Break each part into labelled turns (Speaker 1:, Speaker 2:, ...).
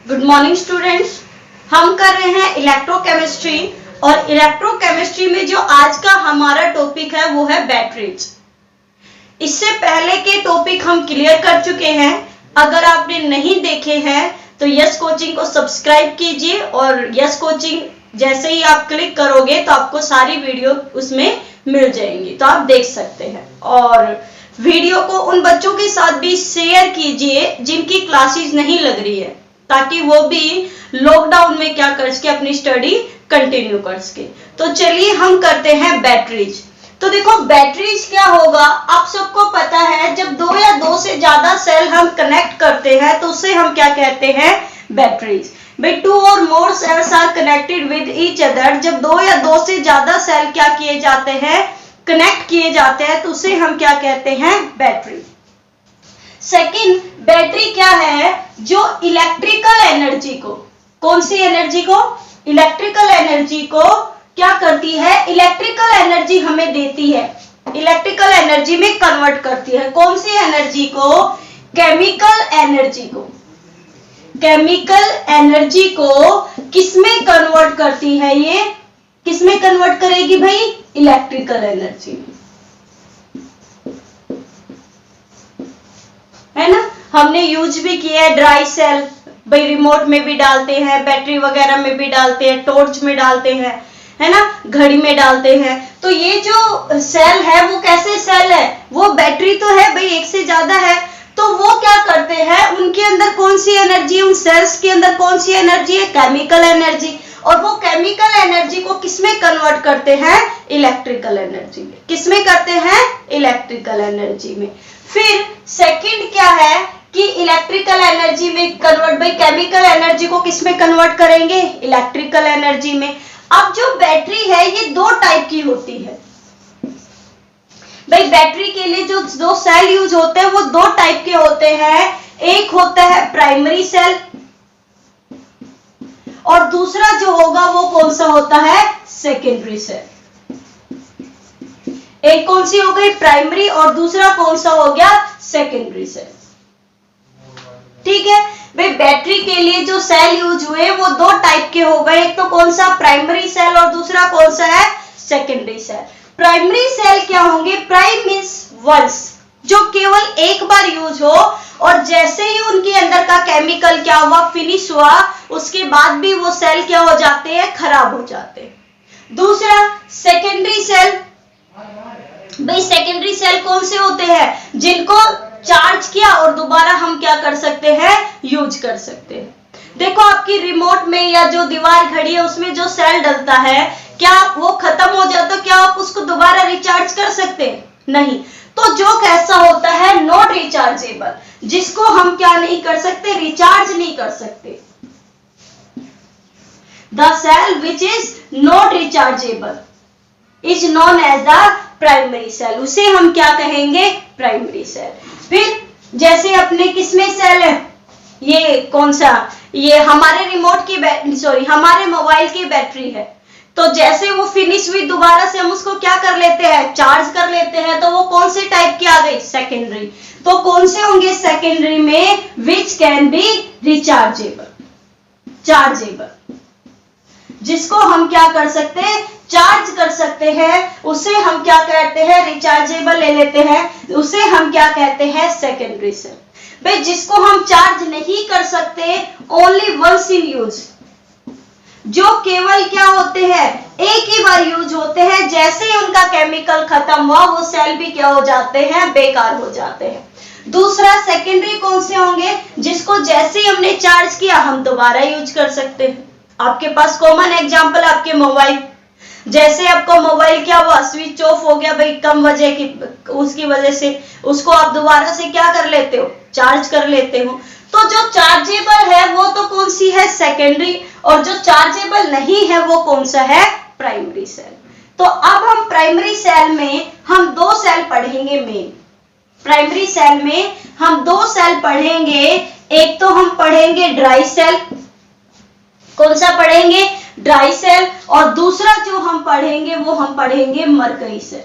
Speaker 1: Good morning students. हम कर रहे हैं इलेक्ट्रोकेमिस्ट्री और इलेक्ट्रोकेमिस्ट्री में जो आज का हमारा टॉपिक है वो है बैटरीज। इससे पहले के टॉपिक हम क्लियर कर चुके हैं। अगर आपने नहीं देखे हैं तो यस कोचिंग को सब्सक्राइब कीजिए और यस कोचिंग जैसे ही आप क्लिक करोगे तो आपको सारी वीडियो उसमें मिल जाएंगी, तो आप देख सकते हैं। और वीडियो को उन बच्चों के साथ भी शेयर कीजिए जिनकी क्लासेस नहीं लग रही है, ताकि वो भी लॉकडाउन में क्या कर सके, अपनी स्टडी कंटिन्यू कर सके। तो चलिए हम करते हैं बैटरीज। तो देखो बैटरीज क्या होगा, आप सबको पता है जब दो या दो से ज्यादा सेल हम कनेक्ट करते हैं तो उसे हम क्या कहते हैं, बैटरीज। भाई two or more cells are connected with each other, जब दो या दो से ज्यादा सेल क्या किए जाते हैं, कनेक्ट किए जाते हैं तो उसे हम क्या कहते हैं, बैटरी। सेकंड, बैटरी क्या है, जो इलेक्ट्रिकल एनर्जी को, कौन सी एनर्जी को, इलेक्ट्रिकल एनर्जी को क्या करती है, इलेक्ट्रिकल एनर्जी हमें देती है, इलेक्ट्रिकल एनर्जी में कन्वर्ट करती है। कौन सी एनर्जी को, केमिकल एनर्जी को। केमिकल एनर्जी को किसमें कन्वर्ट करती है, ये किसमें कन्वर्ट करेगी भाई, इलेक्ट्रिकल एनर्जी में, है ना। हमने यूज भी किया है ड्राई सेल, भाई रिमोट में भी डालते हैं, बैटरी वगैरह में भी डालते हैं, टॉर्च में डालते हैं, है ना, घड़ी में डालते हैं। तो ये जो सेल है वो कैसे सेल है, वो बैटरी तो है भाई, एक से ज्यादा है। तो वो क्या करते हैं, उनके अंदर कौन सी एनर्जी, उन सेल्स के अंदर कौन सी एनर्जी है, केमिकल एनर्जी। और वो केमिकल एनर्जी को किसमें कन्वर्ट करते हैं, इलेक्ट्रिकल एनर्जी में। किसमें करते हैं, इलेक्ट्रिकल एनर्जी में। फिर सेकंड क्या है कि इलेक्ट्रिकल एनर्जी में कन्वर्ट, भाई केमिकल एनर्जी को किसमें कन्वर्ट करेंगे, इलेक्ट्रिकल एनर्जी में। अब जो बैटरी है ये दो टाइप की होती है भाई। बैटरी के लिए जो दो सेल यूज होते हैं वो दो टाइप के होते हैं। एक होता है प्राइमरी सेल और दूसरा जो होगा वो कौन सा होता है, सेकेंडरी सेल। एक कौन सी हो गई, प्राइमरी, और दूसरा कौन सा हो गया, सेकेंडरी सेल। ठीक है भाई, बैटरी के लिए जो सेल यूज हुए वो दो टाइप के हो गए, एक तो कौन सा, प्राइमरी सेल, और दूसरा कौन सा है, सेकेंडरी सेल। प्राइमरी सेल क्या होंगे, प्राइम मींस वंस, जो केवल एक बार यूज हो और जैसे ही उनके अंदर का केमिकल क्या हुआ, फिनिश हुआ, उसके बाद भी वो सेल क्या हो जाते हैं, खराब हो जाते हैं। दूसरा सेकेंडरी सेल, भाई सेकेंडरी सेल कौन से होते हैं, जिनको चार्ज किया और दोबारा हम क्या कर सकते हैं, यूज कर सकते हैं। देखो आपकी रिमोट में या जो दीवार घड़ी है उसमें जो सेल डलता है, क्या वो खत्म हो जाता है, क्या आप उसको दोबारा रिचार्ज कर सकते हैं, नहीं। तो जो कैसा होता है, नॉट रिचार्जेबल, जिसको हम क्या नहीं कर सकते, रिचार्ज नहीं कर सकते। The cell which is not rechargeable is known as the primary cell, उसे हम क्या कहेंगे, प्राइमरी सेल। फिर जैसे अपने किसमें सेल है, ये कौन सा, ये हमारे रिमोट की बैटरी, सॉरी हमारे मोबाइल की बैटरी है। तो जैसे वो फिनिश हुई दोबारा से हम उसको क्या कर लेते हैं, चार्ज कर लेते हैं, तो वो कौन से टाइप की आ गई, सेकेंडरी। तो कौन से होंगे सेकेंडरी में, विच कैन बी रिचार्जेबल, चार्जेबल, जिसको हम क्या कर सकते हैं, चार्ज कर सकते हैं, उसे हम क्या कहते हैं, रिचार्जेबल ले लेते हैं, उसे हम क्या कहते हैं, सेकेंडरी सेल। भाई जिसको हम चार्ज नहीं कर सकते, ओनली वंस इन यूज, जो केवल क्या होते हैं, एक ही बार यूज होते हैं, जैसे ही उनका केमिकल खत्म हुआ वो सेल भी क्या हो जाते हैं, बेकार हो जाते हैं। दूसरा सेकेंडरी कौन से होंगे, जिसको जैसे ही हमने चार्ज किया हम दोबारा यूज कर सकते हैं। आपके पास कॉमन एग्जांपल आपके मोबाइल, जैसे आपको मोबाइल क्या हुआ, स्विच ऑफ हो गया भाई, कम वजह की, उसकी वजह से उसको आप दोबारा से क्या कर लेते हो, चार्ज कर लेते हो। तो जो चार्जेबल है वो तो कौन सी है, सेकेंडरी, और जो चार्जेबल नहीं है वो कौन सा है, प्राइमरी सेल। तो अब हम प्राइमरी सेल में हम दो सेल पढ़ेंगे मेन। प्राइमरी सेल में हम दो सेल पढ़ेंगे, एक तो हम पढ़ेंगे ड्राई सेल, कौन सा पढ़ेंगे, ड्राई सेल, और दूसरा जो हम पढ़ेंगे वो हम पढ़ेंगे मरकरी सेल।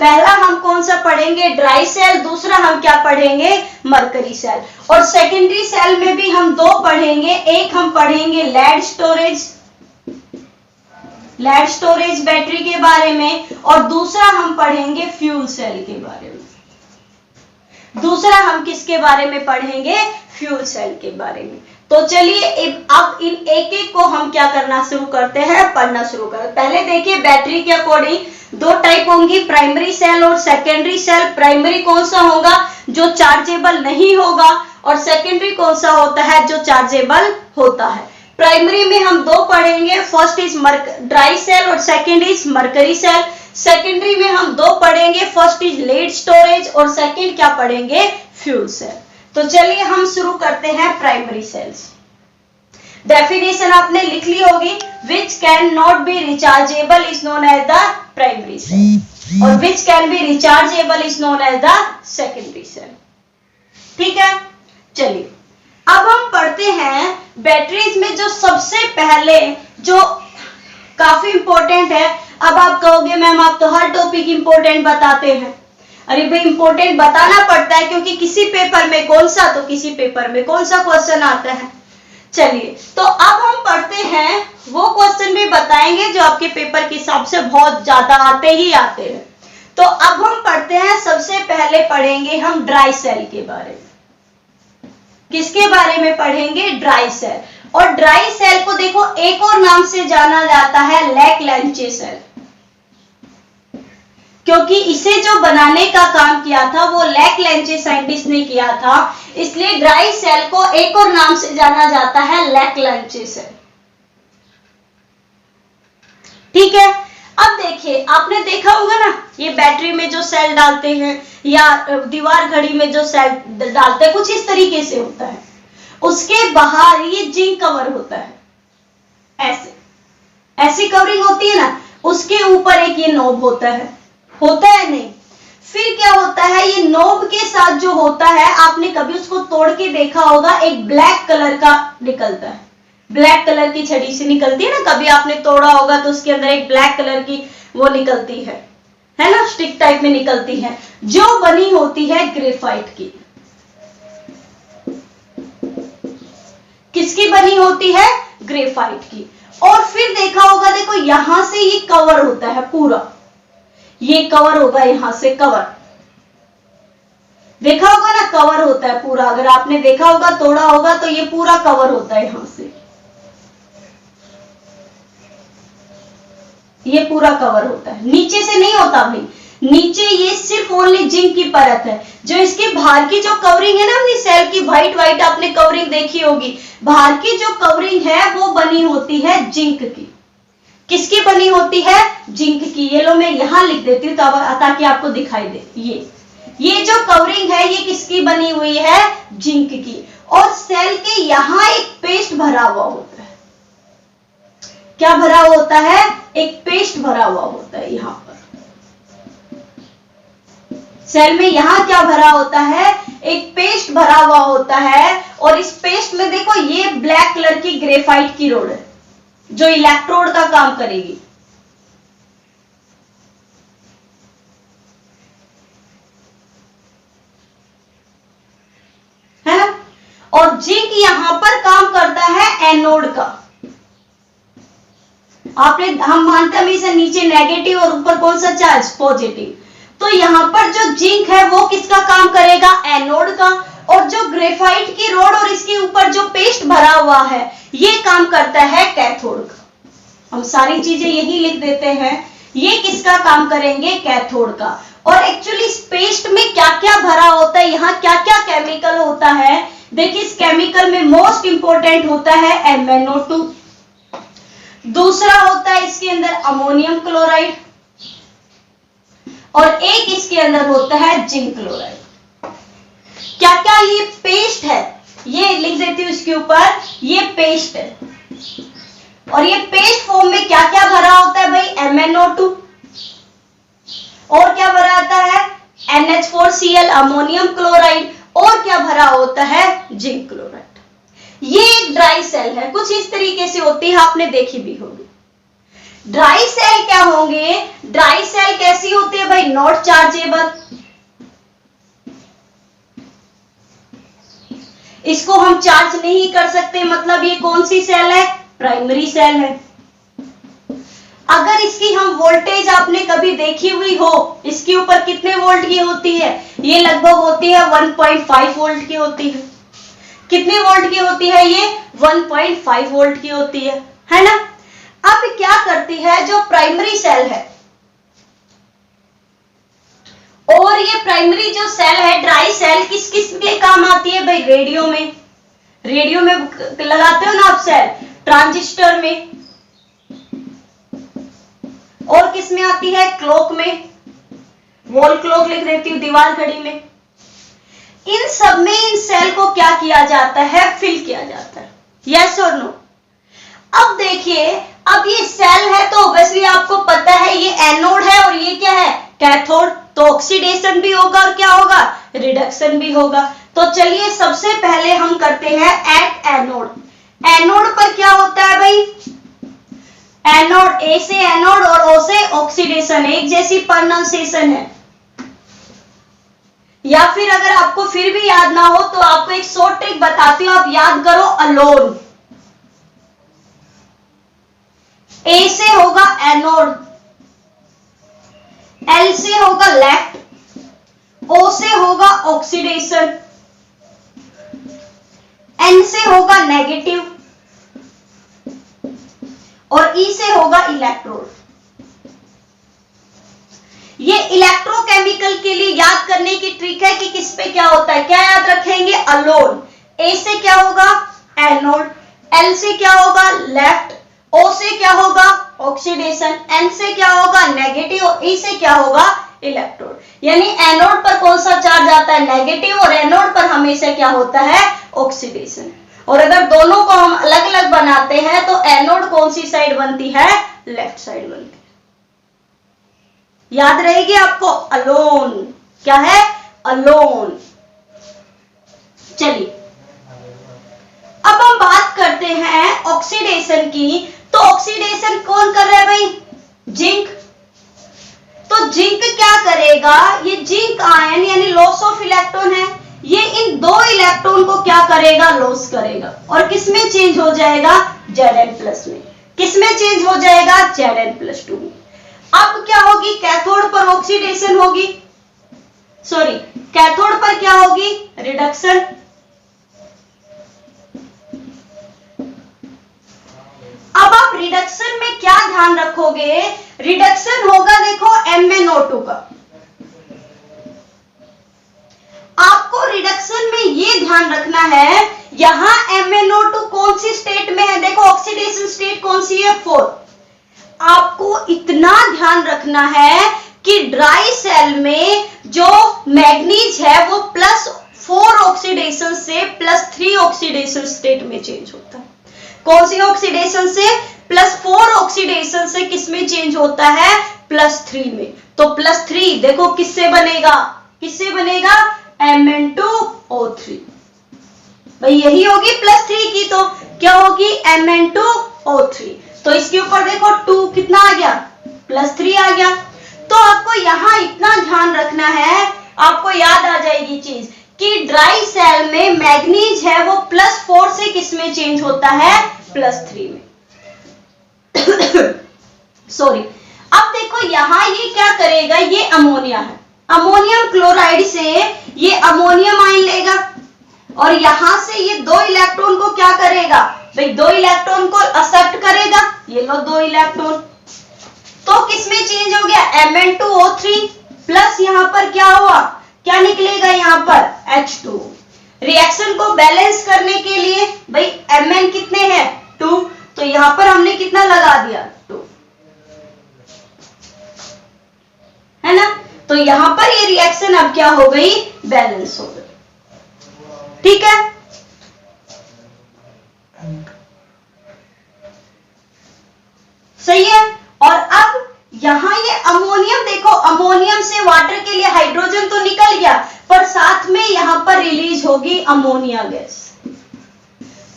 Speaker 1: पहला हम कौन सा पढ़ेंगे, ड्राई सेल, दूसरा हम क्या पढ़ेंगे, मरकरी सेल। और सेकेंडरी सेल में भी हम दो पढ़ेंगे, एक हम पढ़ेंगे लेड स्टोरेज बैटरी के बारे में, और दूसरा हम पढ़ेंगे फ्यूल सेल के बारे में। दूसरा हम किसके बारे में पढ़ेंगे, फ्यूल सेल के बारे में। तो चलिए अब इन एक एक को हम क्या करना शुरू करते हैं, पढ़ना शुरू करते। पहले देखिए बैटरी के अकॉर्डिंग दो टाइप होंगी, प्राइमरी सेल और सेकेंडरी सेल। प्राइमरी कौन सा होगा, जो चार्जेबल नहीं होगा, और सेकेंडरी कौन सा होता है, जो चार्जेबल होता है। प्राइमरी में हम दो पढ़ेंगे, फर्स्ट इज ड्राई सेल और second is mercury cell. Secondary में हम दो पढ़ेंगे, फर्स्ट इज लेड स्टोरेज और सेकेंड क्या पढ़ेंगे, फ्यूल सेल। तो चलिए हम शुरू करते हैं प्राइमरी सेल्स। डेफिनेशन आपने लिख ली होगी, which can not be rechargeable is known as the primary cell, और which can be rechargeable is known as the secondary cell. ठीक है, चलिए अब हम पढ़ते हैं बैटरीज में जो सबसे पहले जो काफी इंपॉर्टेंट है। अब आप कहोगे मैम आप तो हर टॉपिक इंपॉर्टेंट बताते हैं। अरे भाई इंपॉर्टेंट बताना पड़ता है, क्योंकि किसी पेपर में कौन सा तो किसी पेपर में कौन सा क्वेश्चन आता है। चलिए तो अब हम पढ़ते हैं, वो क्वेश्चन भी बताएंगे जो आपके पेपर के हिसाब से बहुत ज्यादा आते ही आते हैं। तो अब हम पढ़ते हैं, सबसे पहले पढ़ेंगे हम ड्राई सेल के बारे में। किसके बारे में पढ़ेंगे, ड्राई सेल। और ड्राई सेल को देखो एक और नाम से जाना जाता है, लैक-लेंचे सेल, क्योंकि इसे जो बनाने का काम किया था वो लैक-लेंचे साइंटिस्ट ने किया था, इसलिए ड्राई सेल को एक और नाम से जाना जाता है, लैक-लेंचे सेल। ठीक है, अब देखिए आपने देखा होगा ना, ये बैटरी में जो सेल डालते हैं या दीवार घड़ी में जो सेल डालते हैं, कुछ इस तरीके से होता है। उसके बाहर ये जिंक कवर होता है, ऐसी कवरिंग होती है ना, उसके ऊपर एक ये नॉब होता है नहीं। फिर क्या होता है, ये नॉब के साथ जो होता है, आपने कभी उसको तोड़ के देखा होगा, एक ब्लैक कलर का निकलता है, ब्लैक कलर की छड़ी से निकलती है ना, कभी आपने तोड़ा होगा तो उसके अंदर एक ब्लैक कलर की वो निकलती है ना, स्टिक टाइप में निकलती है, जो बनी होती है ग्रेफाइट की। किसकी बनी होती है, ग्रेफाइट की। और फिर देखा होगा, देखो यहां से ये कवर होता है पूरा, ये कवर होगा यहां से कवर, देखा होगा ना, कवर होता है पूरा। अगर आपने देखा होगा, तोड़ा होगा तो ये पूरा कवर होता है यहां से, ये पूरा कवर होता है, नीचे से नहीं होता भाई। नीचे ये सिर्फ ओनली जिंक की परत है। जो इसके बाहर की जो कवरिंग है ना अपनी सेल की, व्हाइट व्हाइट आपने कवरिंग देखी होगी, बाहर की जो कवरिंग है वो बनी होती है जिंक की। किसकी बनी होती है, जिंक की। ये लो मैं यहां लिख देती हूँ ताकि आपको दिखाई दे। ये जो कवरिंग है ये किसकी बनी हुई है, जिंक की। और सेल के यहां एक पेस्ट भरा हुआ होता है। क्या भरा हुआ होता है, एक पेस्ट भरा हुआ होता है यहां पर। सेल में यहां क्या भरा होता है, एक पेस्ट भरा हुआ होता है। और इस पेस्ट में देखो ये ब्लैक कलर की ग्रेफाइट की रोड है, जो इलेक्ट्रोड का काम करेगी। है ना। और जिंक यहां पर काम करता है एनोड का। हम मानते हैं हमेशा नीचे नेगेटिव और ऊपर कौन सा चार्ज, पॉजिटिव। तो यहां पर जो जिंक है वो किसका काम करेगा, एनोड का। और जो ग्रेफाइट की रोड और इसके ऊपर जो पेस्ट भरा हुआ है ये काम करता है कैथोड का। हम सारी चीजें यही लिख देते हैं, ये किसका काम करेंगे, कैथोड का। और एक्चुअली इस पेस्ट में क्या क्या भरा होता है, यहाँ क्या क्या केमिकल होता है। देखिए इस केमिकल में मोस्ट इंपोर्टेंट होता है MnO2, दूसरा होता है इसके अंदर अमोनियम क्लोराइड, और एक इसके अंदर होता है जिंक क्लोराइड। क्या क्या ये पेस्ट है, ये लिख देती हूं इसके ऊपर, ये पेस्ट है। और ये पेस्ट फॉर्म में क्या क्या भरा होता है भाई, MnO2, और क्या भरा होता है NH4Cl अमोनियम क्लोराइड, और क्या भरा होता है जिंक क्लोराइड। ये एक ड्राई सेल है, कुछ इस तरीके से होती है, आपने देखी भी होगी। ड्राई सेल क्या होंगे? ड्राई सेल कैसी होती है भाई? Not chargeable. इसको हम चार्ज नहीं कर सकते, मतलब ये कौन सी सेल है? प्राइमरी सेल है। अगर इसकी हम वोल्टेज आपने कभी देखी हुई हो, इसके ऊपर कितने वोल्ट की होती है? ये लगभग होती है 1.5 वोल्ट की होती है। कितने वोल्ट की होती है ये? 1.5 वोल्ट की होती है ना? अब क्या करती है जो प्राइमरी सेल है, और ये प्राइमरी जो सेल है ड्राई सेल किस किस के काम आती है भाई? रेडियो में। रेडियो में लगाते हो ना आप सेल, ट्रांजिस्टर में, और किस में आती है? क्लॉक में। वॉल क्लॉक लिख देती हूं, दीवार घड़ी में। इन सब में इन सेल को क्या किया जाता है? फिल किया जाता है। यस और नो? अब देखिए, अब ये सेल है तो ऑब्वियसली आपको पता है ये एनोड है और ये क्या है? कैथोड। तो ऑक्सीडेशन भी होगा और क्या होगा? रिडक्शन भी होगा। तो चलिए सबसे पहले हम करते हैं एट एनोड। एनोड पर क्या होता है भाई? एनोड, ए से एनोड और ओ से ऑक्सीडेशन, एक जैसी प्रोनाउंसिएशन है। या फिर अगर आपको फिर भी याद ना हो तो आपको एक शॉर्ट ट्रिक बताती हूं, आप याद करो, अलोन। ए से होगा एनोड, एल से होगा लेफ्ट, ओ से होगा ऑक्सीडेशन, एन से होगा नेगेटिव और ई से होगा इलेक्ट्रोड। ये इलेक्ट्रोकेमिकल के लिए याद करने की ट्रिक है कि किस पे क्या होता है। क्या याद रखेंगे? अलोन। ए से क्या होगा? एनोड, एल से क्या होगा? लेफ्ट, ओ से क्या होगा? ऑक्सीडेशन, एन से क्या होगा? नेगेटिव और ई से क्या होगा? इलेक्ट्रोड। यानी एनोड पर कौन सा चार्ज आता है? नेगेटिव, और एनोड पर हमेशा क्या होता है? ऑक्सीडेशन। और अगर दोनों को हम अलग अलग बनाते हैं तो एनोड कौन सी साइड बनती है? लेफ्ट साइड बनती है। याद रहेगी आपको, अलोन। क्या है? अलोन। चलिए अब हम बात करते हैं ऑक्सीडेशन की। तो ऑक्सीडेशन कौन कर रहा है भाई? जिंक। तो जिंक क्या करेगा? ये जिंक आयन यानी लॉस ऑफ इलेक्ट्रॉन है, ये इन दो इलेक्ट्रॉन को क्या करेगा? लॉस करेगा और किसमें चेंज हो जाएगा? Zn+ में। किसमें चेंज हो जाएगा? Zn+2 में। अब क्या होगी? कैथोड पर ऑक्सीडेशन होगी, सॉरी कैथोड पर क्या होगी? रिडक्शन। अब आप रिडक्शन में क्या ध्यान रखोगे? रिडक्शन होगा देखो MnO2 का। आपको रिडक्शन में ये ध्यान रखना है, यहां MnO2 कौन सी स्टेट में है? देखो ऑक्सीडेशन स्टेट कौन सी है? 4। आपको इतना ध्यान रखना है कि ड्राई सेल में जो मैग्नीज है वो +4 ऑक्सीडेशन से +3 ऑक्सीडेशन स्टेट में चेंज होता है। कौन सी ऑक्सीडेशन से? +4 ऑक्सीडेशन से किस में चेंज होता है? +3 में। तो +3 देखो किससे बनेगा? किससे बनेगा? Mn2O3। भाई यही होगी +3 की, तो क्या होगी? Mn2O3। तो इसके ऊपर देखो 2 कितना आ गया? +3 आ गया। तो आपको यहां इतना ध्यान रखना है, आपको याद आ जाएगी चीज कि ड्राई सेल में मैग्नीज है वो +4 से किस में चेंज होता है? +3 में। सॉरी। अब देखो यहां ये क्या करेगा? ये अमोनिया है, अमोनियम क्लोराइड से ये अमोनियम आयन लेगा और यहां से ये 2 इलेक्ट्रॉन को क्या करेगा? भाई 2 इलेक्ट्रॉन को एक्सेप्ट करेगा, ये लो 2 इलेक्ट्रॉन। तो किसमें चेंज हो गया? Mn2O3 प्लस यहां पर क्या हुआ? क्या निकलेगा यहां पर? H2। रिएक्शन को बैलेंस करने के लिए भाई Mn कितने हैं? 2, तो यहां पर हमने कितना लगा दिया? 2, है ना? तो यहां पर ये रिएक्शन अब क्या हो गई? बैलेंस हो गई। ठीक है, सही है। और अब यहां ये अमोनियम देखो, अमोनियम से वाटर के लिए हाइड्रोजन तो निकल गया, पर साथ में यहां पर रिलीज होगी अमोनिया गैस।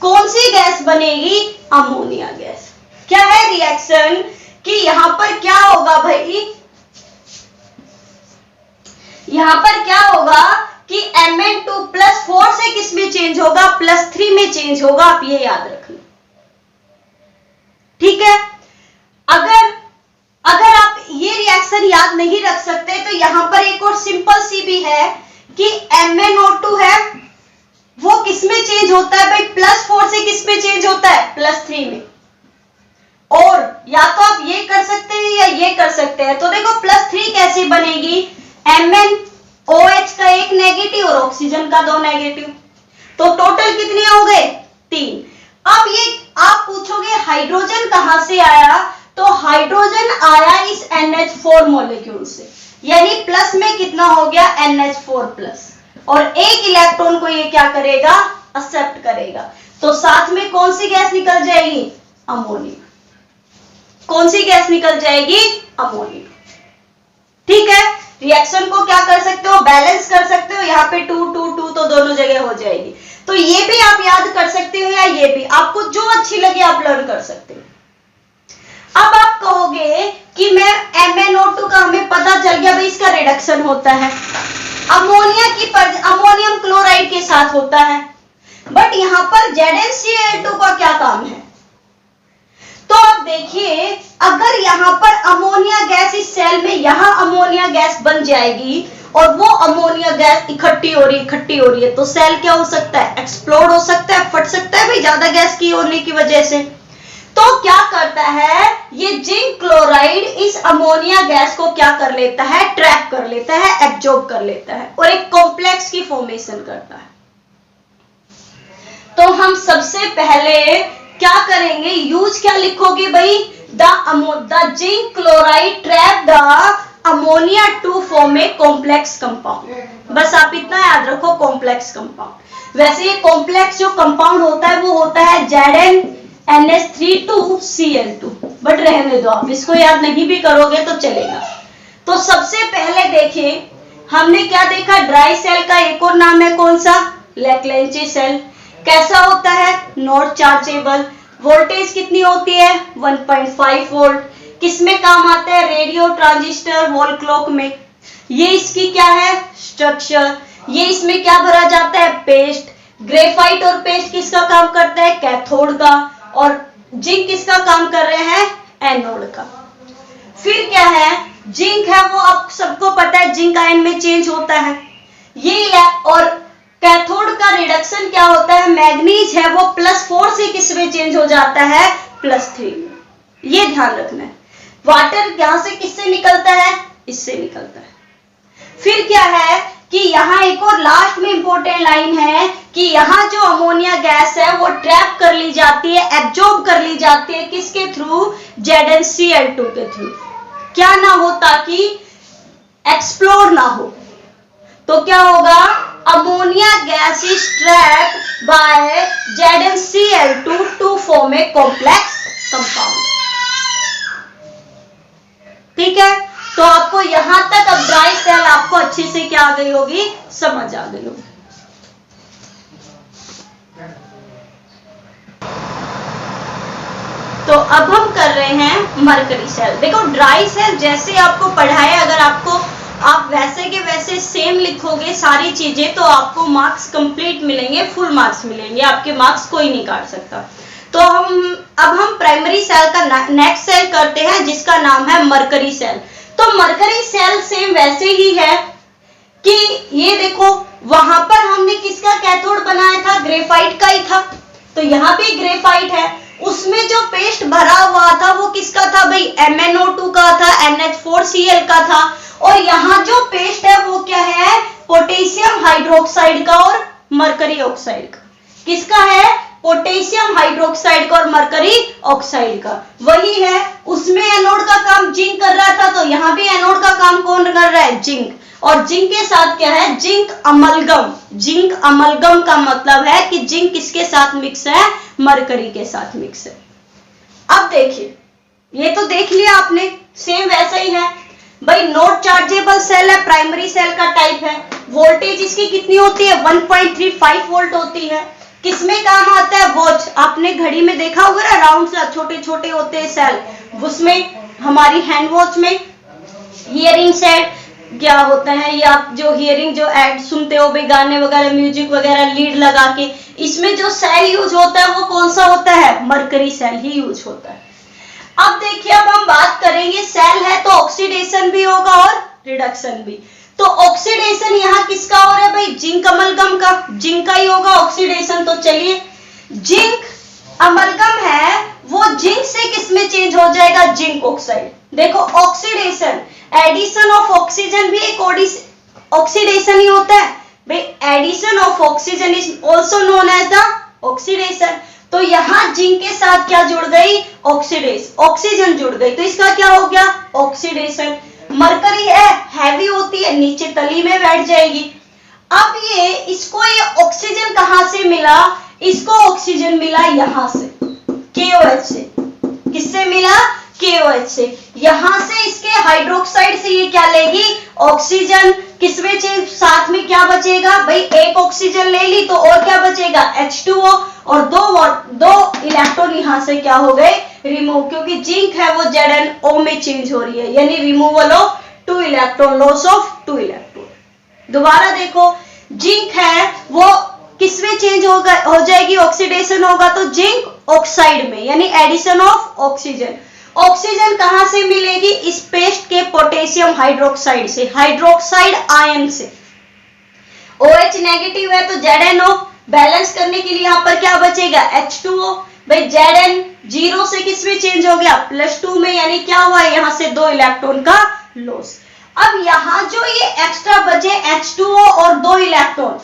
Speaker 1: कौन सी गैस बनेगी? Ammonia gas. क्या है रिएक्शन कि यहां पर क्या होगा भाई, यहां पर क्या होगा कि Mn2 प्लस 4 से किस में चेंज होगा, प्लस 3 में चेंज होगा। आप ये याद रखना, ठीक है। अगर आप ये रिएक्शन याद नहीं रख सकते तो यहां पर एक और सिंपल सी भी है कि MnO2 है वो किस में चेंज होता है भाई, प्लस 4 से किस में चेंज होता है, प्लस 3 में। और या तो आप ये कर सकते हैं या ये कर सकते हैं। तो देखो प्लस 3 कैसे बनेगी, MnOH का एक नेगेटिव और ऑक्सीजन का 2 नेगेटिव, तो टोटल कितने हो गए, 3। अब ये आप पूछोगे हाइड्रोजन कहां से आया, तो हाइड्रोजन आया इस NH4 मॉलिक्यूल से, यानी प्लस में कितना हो गया NH4 प्लस, और एक इलेक्ट्रॉन को ये क्या करेगा, एक्सेप्ट करेगा। तो साथ में कौन सी गैस निकल जाएगी, अमोनिया। कौन सी गैस निकल जाएगी, अमोनिया। ठीक है, रिएक्शन को क्या कर सकते हो, बैलेंस कर सकते हो। यहाँ पे 2 2 2 तो दोनों जगह हो जाएगी। तो ये भी आप याद कर सकते हो या ये भी, आपको जो अच्छी लगे आप लर्न कर सकते हो। अब आप कहोगे कि मैं MnO2 का हमें पता चल गया भाई इसका रिडक्शन होता है, अमोनियम क्लोराइड के साथ होता है, बट यहां पर ZnCl2 का क्या काम है। तो आप देखिए अगर यहां पर अमोनिया गैस इस सेल में, यहां अमोनिया गैस बन जाएगी और वो अमोनिया गैस इकट्ठी हो रही है, तो सेल क्या हो सकता है, एक्सप्लोड हो सकता है, फट सकता है भाई ज्यादा गैस की होने की वजह से। तो क्या करता है ये जिंक क्लोराइड इस अमोनिया गैस को क्या कर लेता है, ट्रैप कर लेता है, एब्जॉर्ब कर लेता है और एक कॉम्प्लेक्स की फॉर्मेशन करता है। तो हम सबसे पहले क्या करेंगे, यूज क्या लिखोगे भाई, the zinc chloride trap the ammonia to form a complex compound. बस आप इतना याद रखो, कॉम्प्लेक्स कंपाउंड। वैसे ये कॉम्प्लेक्स जो कंपाउंड होता है वो होता है ZnNH3 बट रहने दो, आप इसको याद नहीं भी करोगे तो चलेगा। तो सबसे पहले देखिए हमने क्या देखा, ड्राई सेल का एक और नाम है कौन सा, लैग्रैंज सेल। कैसा होता है, नॉट चार्जेबल। वोल्टेज कितनी होती है, 1.5 वोल्ट। किसमें काम आता है, रेडियो ट्रांजिस्टर वॉल क्लॉक में। ये इसकी क्या है, स्ट्रक्चर। ये इसमें क्या भरा जाता है, पेस्ट। ग्रेफाइट और पेस्ट किसका काम करता है, कैथोड का, और जिंक किसका काम कर रहे हैं, एनोड का। फिर क्या है, जिंक है वो आप सबको पता है जिंक आयन में चेंज होता है ये, और कैथोड का रिडक्शन क्या होता है, मैग्नीज है वो +4 से किस में चेंज हो जाता है, +3 में। ये ध्यान रखना है। वाटर यहां से किससे निकलता है, इससे निकलता है। फिर क्या है कि यहाँ एक और लास्ट में इंपॉर्टेंट लाइन है कि यहाँ जो अमोनिया गैस है वो ट्रैप कर ली जाती है, एब्जॉर्ब कर ली जाती है, किसके थ्रू, ZnCl2 के थ्रू। क्या ना हो, ताकि एक्सप्लोड ना हो। तो क्या होगा, ammonia gas is trapped by ZnCl2 to form a complex compound. ठीक है, तो आपको यहां तक अब ड्राई सेल आपको अच्छे से क्या आ गई होगी, समझ आ गई होगी। तो अब हम कर रहे हैं मरकरी सेल। देखो ड्राई सेल जैसे आपको पढ़ाया, अगर आपको आप वैसे के वैसे सेम लिखोगे सारी चीजें तो आपको मार्क्स कंप्लीट मिलेंगे, फुल मार्क्स मिलेंगे, आपके मार्क्स कोई नहीं काट सकता। तो अब हम प्राइमरी सेल का नेक्स्ट सेल करते हैं जिसका नाम है मरकरी सेल। तो मरकरी सेल सेम वैसे ही है कि ये देखो वहां पर हमने किसका कैथोड बनाया था, ग्रेफाइट का ही था। तो यहाँ भी ग्रेफाइट है, उसमें जो पेस्ट भरा हुआ था वो किसका था भाई, MnO2 का था, NH4Cl का था। और यहाँ जो पेस्ट है वो क्या है, पोटेशियम हाइड्रोक्साइड का और मरकरी ऑक्साइड का। किसका है, पोटेशियम हाइड्रोक्साइड का और मरकरी ऑक्साइड का। वही है, उसमें एनोड का काम जिंक कर रहा था, तो यहाँ भी एनोड का काम कौन कर रहा है, जिंक। और जिंक के साथ क्या है, जिंक अमलगम। जिंक अमलगम का मतलब है कि जिंक किसके साथ मिक्स है, मरकरी के साथ मिक्स है। अब देखिए, ये तो देख लिया आपने, सेम वैसा ही है भाई। नॉट चार्जेबल सेल है, प्राइमरी सेल का टाइप है। वोल्टेज इसकी कितनी होती है, 1.35 वोल्ट होती है। किसमें काम आता है, वॉच। आपने घड़ी में देखा होगा ना, राउंड से छोटे छोटे होते हैं सेल, उसमें हमारी हैंड वॉच में हियरिंग सेट क्या होता है, या आप जो हियरिंग जो एड सुनते हो भाई गाने वगैरह म्यूजिक वगैरह लीड लगा के, इसमें जो सेल यूज होता है वो कौन सा होता है, मरकरी सेल ही यूज होता है। अब देखिए अब हम बात करेंगे, सेल है तो ऑक्सीडेशन भी होगा और रिडक्शन भी। तो ऑक्सीडेशन यहाँ किसका हो रहा है भाई, जिंक अमलगम का, जिंक का ही होगा ऑक्सीडेशन। तो चलिए जिंक अमलगम है वो जिंक से किसमें चेंज हो जाएगा, जिंक ऑक्साइड। देखो ऑक्सीडेशन, एडिशन ऑफ ऑक्सीजन भी एक ऑक्सीडेशन ही होता है भाई, addition of oxygen is also known as the oxidation. तो यहां जिंक के साथ क्या जुड़ गई, ऑक्सीजन जुड़ गई, तो इसका क्या हो गया, ऑक्सीडेशन। मरकरी है हैवी होती है, नीचे तली में बैठ जाएगी। अब ये ऑक्सीजन कहां से मिला, इसको ऑक्सीजन मिला यहां से, KOH से। किससे मिला, KOH से। यहां से इसके हाइड्रोक्साइड से ये क्या लेगी, ऑक्सीजन। किसमें चेंज, साथ में क्या बचेगा भाई, एक ऑक्सीजन ले ली तो और क्या बचेगा, H2O, और दो इलेक्ट्रॉन यहां से क्या हो गए, रिमूव, क्योंकि जिंक है वो ZnO में चेंज हो रही है, यानी removal of 2 electron, loss of 2 electron. दोबारा देखो जिंक है वो किसमें चेंज हो जाएगी, ऑक्सीडेशन होगा तो जिंक ऑक्साइड में, यानी एडिशन ऑफ ऑक्सीजन। ऑक्सीजन कहां से मिलेगी, इस पेस्ट के पोटेशियम हाइड्रोक्साइड से, हाइड्रोक्साइड आयन से। OH नेगेटिव है तो ZnO, बैलेंस करने के लिए यहां पर क्या बचेगा, H2O। भाई Zn 0 से किसमें चेंज हो गया, +2 में, यानी क्या हुआ, यहां से 2 इलेक्ट्रॉन का लॉस। अब यहां जो ये एक्स्ट्रा बचे H2O और 2 इलेक्ट्रॉन,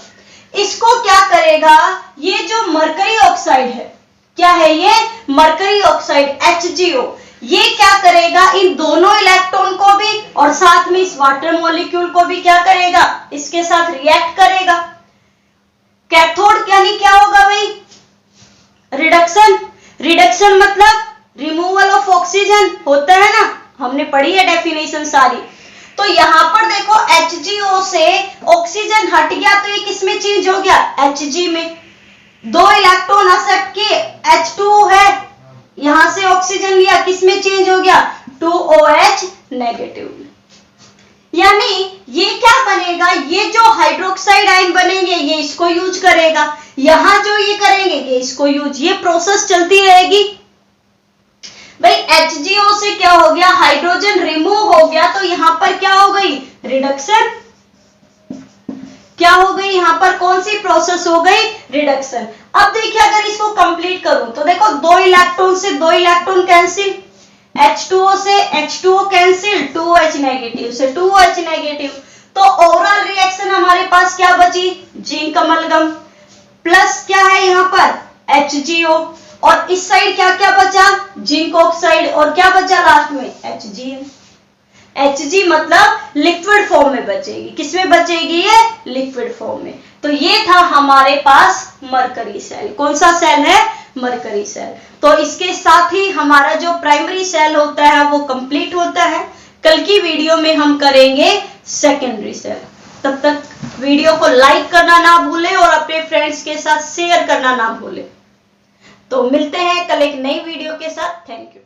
Speaker 1: इसको क्या करेगा, ये जो मरकरी ऑक्साइड है, क्या है ये, मरकरी ऑक्साइड HgO, ये क्या करेगा, इन दोनों इलेक्ट्रॉन को भी और साथ में इस वाटर मॉलिक्यूल को भी क्या करेगा, इसके साथ रिएक्ट करेगा। कैथोड यानी क्या होगा भाई, रिडक्शन। रिडक्शन मतलब रिमूवल ऑफ ऑक्सीजन होता है ना, हमने पढ़ी है डेफिनेशन सारी। तो यहां पर देखो HgO से ऑक्सीजन हट गया तो ये किसमें चेंज हो गया, Hg में। 2 इलेक्ट्रॉन एक्सेप्ट किए, H2O है, यहां से ऑक्सीजन लिया, किसमें चेंज हो गया, 2OH नेगेटिव। यानी ये क्या बनेगा, ये जो हाइड्रोक्साइड आयन बनेंगे ये इसको यूज करेगा, यहां जो ये करेंगे ये इसको यूज, ये प्रोसेस चलती रहेगी। भाई HgO से क्या हो गया, हाइड्रोजन रिमूव हो गया, तो यहां पर क्या हो गई, रिडक्शन। क्या हो गई, यहां पर कौन सी प्रोसेस हो गई, रिडक्शन। अब देखिए अगर इसको कंप्लीट करूं तो देखो 2 इलेक्ट्रॉन से 2 इलेक्ट्रॉन कैंसिल, H2O से H2O कैंसिल, 2OH नेगेटिव से 2OH नेगेटिव। तो ओवरऑल रिएक्शन हमारे पास क्या बची, जिंक अमलगम प्लस क्या है यहाँ पर HgO, और इस साइड क्या क्या बचा, जिंक ऑक्साइड, और क्या बचा लास्ट में, HgN। Hg मतलब लिक्विड फॉर्म में बचेगी, किसमें बचेगी ये, लिक्विड फॉर्म में। तो ये था हमारे पास मरकरी सेल, कौन सा सेल है, मरकरी सेल। तो इसके साथ ही हमारा जो प्राइमरी सेल होता है वो कंप्लीट होता है। कल की वीडियो में हम करेंगे सेकेंडरी सेल। तब तक वीडियो को लाइक करना ना भूलें और अपने फ्रेंड्स के साथ शेयर करना ना भूलें। तो मिलते हैं कल एक नई वीडियो के साथ। Thank you.